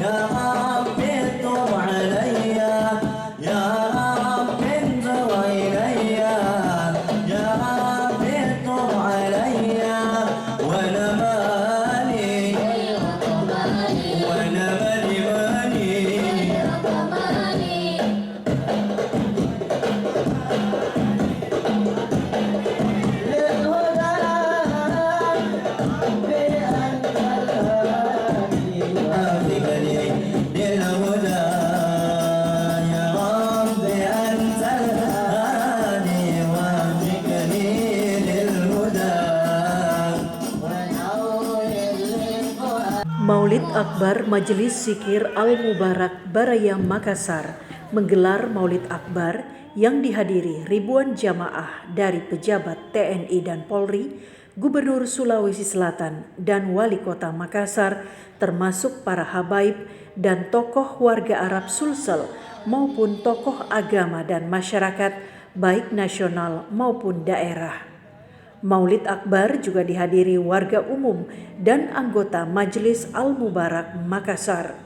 يا ربي تب علي يا ربي انظر إلي يا ربي تب علي وأنا مالي وأنا مالي Maulid Akbar Majelis Zikir Al-Mubarak Baraya Makassar menggelar Maulid Akbar yang dihadiri ribuan jamaah dari pejabat TNI dan Polri, Gubernur Sulawesi Selatan dan Wali Kota Makassar, termasuk para habaib dan tokoh warga Arab Sulsel maupun tokoh agama dan masyarakat baik nasional maupun daerah. Maulid Akbar juga dihadiri warga umum dan anggota Majelis Al-Mubarak Makassar.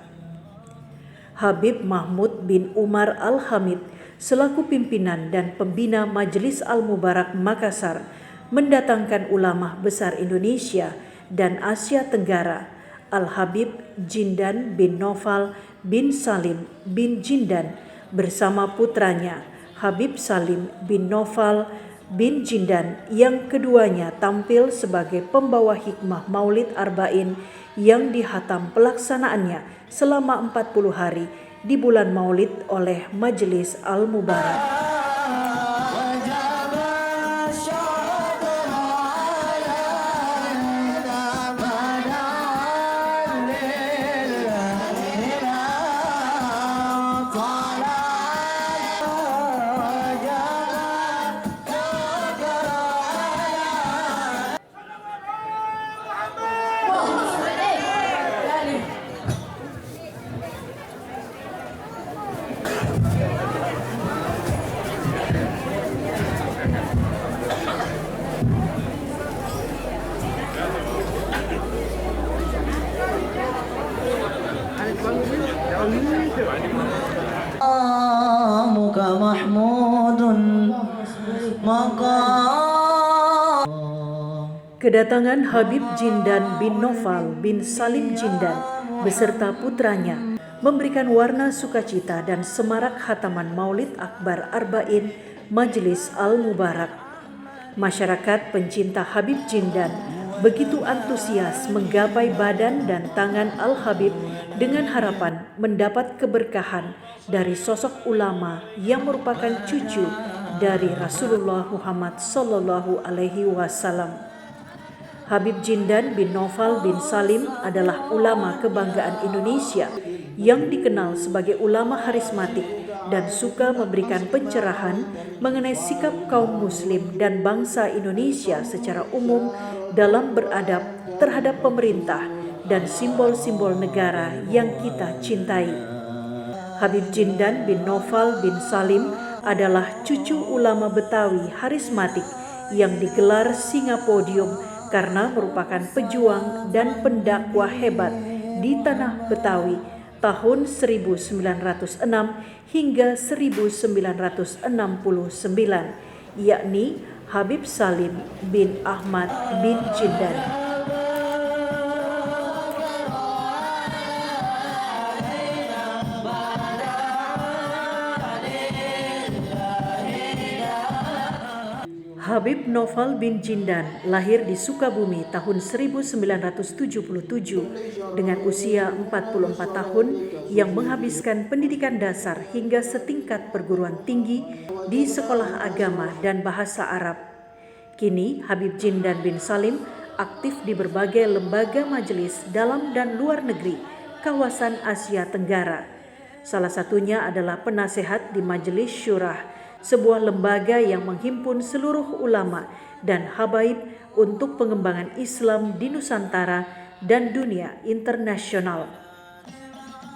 Habib Mahmud bin Umar Al-Hamid selaku pimpinan dan pembina Majelis Al-Mubarak Makassar mendatangkan ulama besar Indonesia dan Asia Tenggara, Al-Habib Jindan bin Noval bin Salim bin Jindan bersama putranya Habib Salim bin Noval bin Jindan, yang keduanya tampil sebagai pembawa hikmah Maulid Arba'in yang dihatam pelaksanaannya selama 40 hari di bulan Maulid oleh Majelis Al-Mubarak. مقامك محمود مقام. Kedatangan Habib Jindan bin Noval bin Salim Jindan beserta putranya memberikan warna sukacita dan semarak khataman Maulid Akbar Arba'in Majelis Al-Mubarak. Masyarakat pencinta Habib Jindan begitu antusias menggapai badan dan tangan Al-Habib dengan harapan mendapat keberkahan dari sosok ulama yang merupakan cucu dari Rasulullah Muhammad Sallallahu Alaihi Wasallam. Habib Jindan bin Noval bin Salim adalah ulama kebanggaan Indonesia yang dikenal sebagai ulama harismatik dan suka memberikan pencerahan mengenai sikap kaum muslim dan bangsa Indonesia secara umum dalam beradab terhadap pemerintah dan simbol-simbol negara yang kita cintai. Habib Jindan bin Noval bin Salim adalah cucu ulama Betawi harismatik yang digelar Singapodium karena merupakan pejuang dan pendakwah hebat di tanah Betawi tahun 1906 hingga 1969, yakni Habib Salim bin Ahmad bin Jindan. Habib Noval bin Jindan lahir di Sukabumi tahun 1977 dengan usia 44 tahun yang menghabiskan pendidikan dasar hingga setingkat perguruan tinggi di Sekolah Agama dan Bahasa Arab. Kini Habib Jindan bin Salim aktif di berbagai lembaga majelis dalam dan luar negeri kawasan Asia Tenggara. Salah satunya adalah penasehat di Majelis Syurah, sebuah lembaga yang menghimpun seluruh ulama dan habaib untuk pengembangan Islam di Nusantara dan dunia internasional.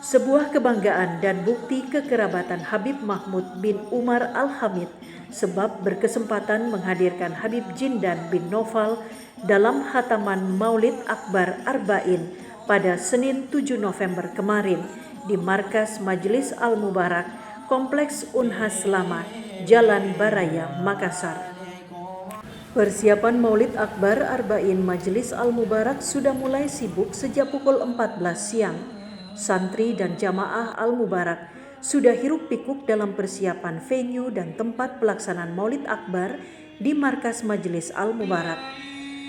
Sebuah kebanggaan dan bukti kekerabatan Habib Mahmud bin Umar Al-Hamid sebab berkesempatan menghadirkan Habib Jindan bin Noval dalam khataman Maulid Akbar Arba'in pada Senin 7 November kemarin di Markas Majelis Al-Mubarak, Kompleks Unhas Selamat, Jalan Baraya, Makassar. Persiapan Maulid Akbar Arba'in Majelis Al-Mubarak sudah mulai sibuk sejak pukul 14 siang. Santri dan jamaah Al-Mubarak sudah hiruk-pikuk dalam persiapan venue dan tempat pelaksanaan Maulid Akbar di Markas Majelis Al-Mubarak.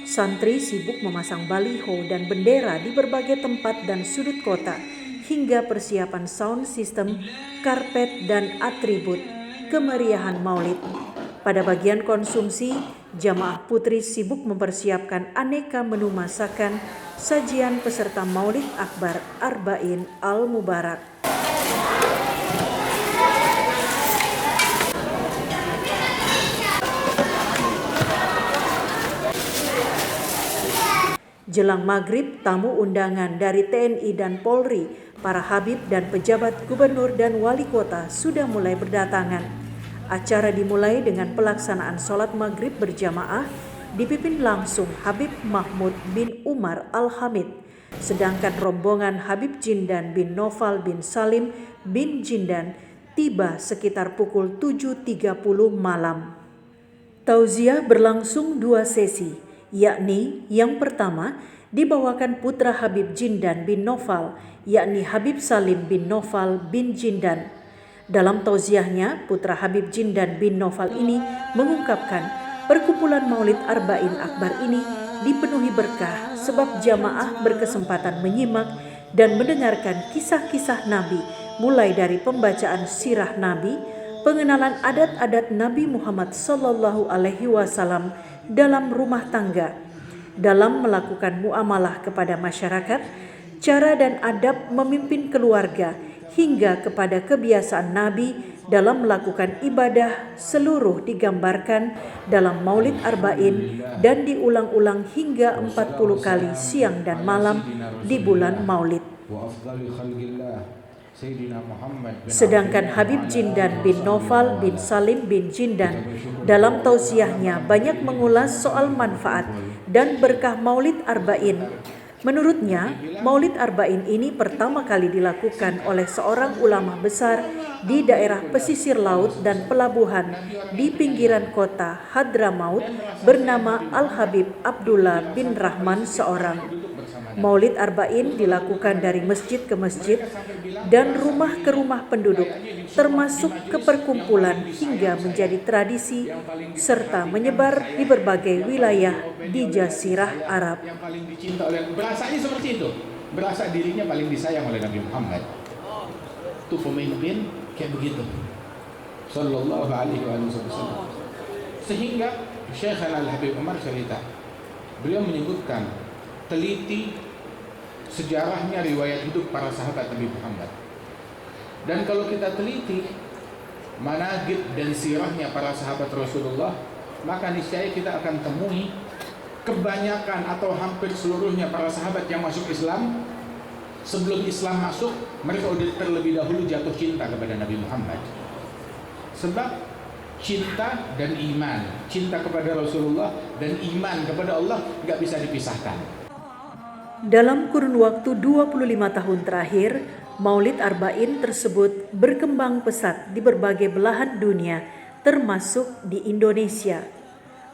Santri sibuk memasang baliho dan bendera di berbagai tempat dan sudut kota, hingga persiapan sound system, karpet, dan atribut kemeriahan Maulid. Pada bagian konsumsi, jamaah putri sibuk mempersiapkan aneka menu masakan sajian peserta Maulid Akbar Arba'in Al-Mubarak. Jelang maghrib, tamu undangan dari TNI dan Polri, para habib dan pejabat gubernur dan wali kota sudah mulai berdatangan. Acara dimulai dengan pelaksanaan sholat maghrib berjamaah dipimpin langsung Habib Mahmud bin Umar Al-Hamid. Sedangkan rombongan Habib Jindan bin Noval bin Salim bin Jindan tiba sekitar pukul 7.30 malam. Tauziah berlangsung 2 sesi, yakni yang pertama dibawakan putra Habib Jindan bin Noval, yakni Habib Salim bin Noval bin Jindan. Dalam tauziahnya, putra Habib Jindan bin Noval ini mengungkapkan perkumpulan Maulid Arba'in Akbar ini dipenuhi berkah sebab jamaah berkesempatan menyimak dan mendengarkan kisah-kisah Nabi, mulai dari pembacaan sirah Nabi, pengenalan adat-adat Nabi Muhammad SAW dalam rumah tangga, dalam melakukan muamalah kepada masyarakat, cara dan adab memimpin keluarga, hingga kepada kebiasaan Nabi dalam melakukan ibadah, seluruh digambarkan dalam Maulid Arba'in dan diulang-ulang hingga 40 kali siang dan malam di bulan Maulid. Sedangkan Habib Jindan bin Noval bin Salim bin Jindan dalam tausiahnya banyak mengulas soal manfaat dan berkah Maulid Arba'in. Menurutnya, Maulid Arba'in ini pertama kali dilakukan oleh seorang ulama besar di daerah pesisir laut dan pelabuhan di pinggiran kota Hadramaut bernama Al-Habib Abdullah bin Rahman seorang. Maulid Arba'in dilakukan dari masjid ke masjid dan rumah ke rumah penduduk, termasuk ke perkumpulan hingga menjadi tradisi serta menyebar di berbagai wilayah di Jazirah Arab. Yang paling dicinta oleh, berasanya seperti itu, berasa dirinya paling disayang oleh Nabi Muhammad. Itu pemimpin kayak begitu, Sallallahu Alaihi Wasallam. Sehingga Syekh Al-Habib Umar cerita, beliau menyebutkan teliti sejarahnya riwayat hidup para sahabat Nabi Muhammad. Dan kalau kita teliti manaqib dan sirahnya para sahabat Rasulullah, maka niscaya kita akan temui kebanyakan atau hampir seluruhnya para sahabat yang masuk Islam, sebelum Islam masuk, mereka sudah terlebih dahulu jatuh cinta kepada Nabi Muhammad. Sebab cinta dan iman, cinta kepada Rasulullah dan iman kepada Allah gak bisa dipisahkan. Dalam kurun waktu 25 tahun terakhir, Maulid Arba'in tersebut berkembang pesat di berbagai belahan dunia, termasuk di Indonesia.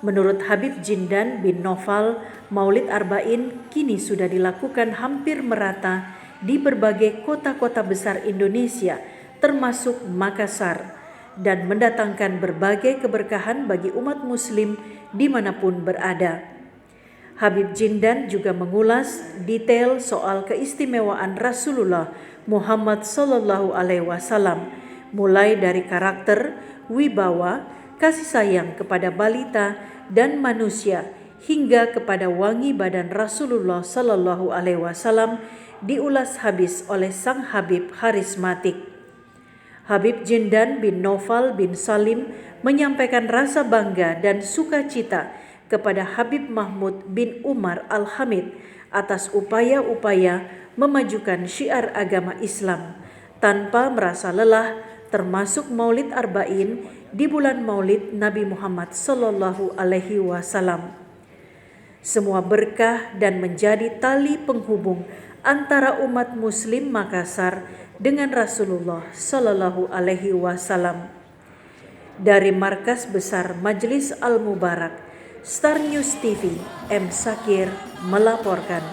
Menurut Habib Jindan bin Noval, Maulid Arba'in kini sudah dilakukan hampir merata di berbagai kota-kota besar Indonesia, termasuk Makassar, dan mendatangkan berbagai keberkahan bagi umat muslim dimanapun berada. Habib Jindan juga mengulas detail soal keistimewaan Rasulullah Muhammad SAW, mulai dari karakter, wibawa, kasih sayang kepada balita dan manusia, hingga kepada wangi badan Rasulullah SAW diulas habis oleh sang Habib harismatik. Habib Jindan bin Noval bin Salim menyampaikan rasa bangga dan sukacita kepada Habib Mahmud bin Umar Al-Hamid atas upaya-upaya memajukan syiar agama Islam tanpa merasa lelah, termasuk Maulid Arba'in di bulan Maulid Nabi Muhammad SAW. Semua berkah dan menjadi tali penghubung antara umat Muslim Makassar dengan Rasulullah Shallallahu Alaihi Wasallam. Dari Markas Besar Majelis Al-Mubarak, Star News TV, M. Sakir melaporkan.